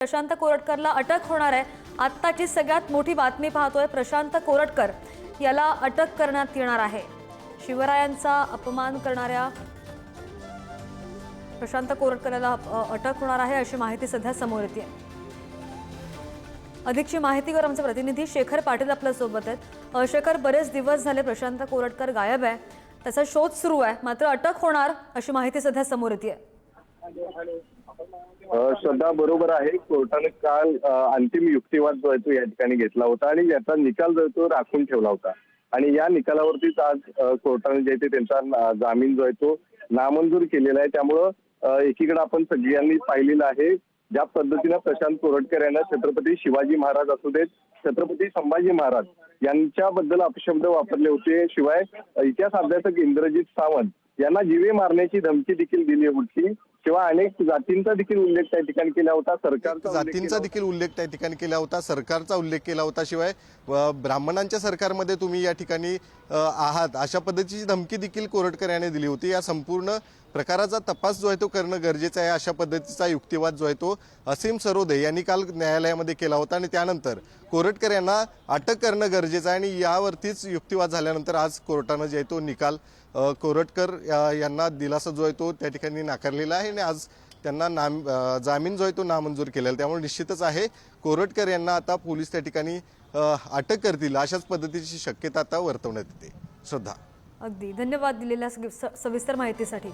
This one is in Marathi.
प्रशांत कोरटकरला अटक होणार आहे। आत्ताची सगळ्यात मोठी बातमी पाहतोय, प्रशांत कोरटकर याला अटक करण्यात येणार आहे। शिवरायांचा अपमान करणाऱ्या प्रशांत कोरटकर याला अटक होणार आहे अशी माहिती सध्या समोर येते। अधिकची माहिती कर आमचे प्रतिनिधी शेखर पाटील आपल्या सोबत आहेत। शेखर, बरेच दिवस झाले प्रशांत कोरटकर गायब आहे, त्याचा शोध सुरू आहे, मात्र अटक होणार अशी माहिती सध्या समोर येते। श्रद्धा, बरोबर आहे। कोर्टाने काल अंतिम युक्तिवाद जो आहे तो या ठिकाणी घेतला होता आणि याचा निकाल जो आहे तो राखून ठेवला होता आणि या निकालावरतीच आज कोर्टाने जे ते त्यांचा जामीन जो आहे तो नामंजूर केलेला आहे। त्यामुळं एकीकडे आपण सगळ्यांनी पाहिलेलं आहे ज्या पद्धतीने प्रशांत कोरटकर यांना छत्रपती शिवाजी महाराज असू देत, छत्रपती संभाजी महाराज यांच्याबद्दल अपशब्द वापरले होते। शिवाय इतिहास अभ्यासक इंद्रजित सावंत यांना जीवे मारण्याची धमकी देखील दिली होती। शिवाय अनेक जातींचा देखील उल्लेख त्या ठिकाणी केला होता, जातींचा देखील उल्लेख त्या ठिकाणी केला होता, सरकारचा उल्लेख केला होता। शिवाय ब्राह्मणांच्या सरकारमध्ये तुम्ही या ठिकाणी आहात अशा पद्धतीची धमकी देखील कोरटकर यांनी दिली होती। या संपूर्ण प्रकाराचा तपास जो आहे तो करणं गरजेचं आहे अशा पद्धतीचा युक्तिवाद जो आहे तो असीम सरोदे यांनी काल न्यायालयामध्ये केला होता आणि त्यानंतर कोरटकर यांना अटक करणं गरजेचं आहे आणि यावरतीच युक्तिवाद झाल्यानंतर आज कोर्टानं जे आहे तो निकाल कोरटकर यांना दिलासा जो आहे तो त्या ठिकाणी नाकारलेला आहे आणि आज त्यांना जामीन जो आहे तो नामंजूर केलेला। त्यामुळे निश्चितच आहे कोरटकर यांना आता पोलीस त्या ठिकाणी अटक करतील अशाच पद्धतीची शक्यता आता वर्तवण्यात येते। श्रद्धा, अगदी धन्यवाद दिलेल्या सविस्तर माहितीसाठी।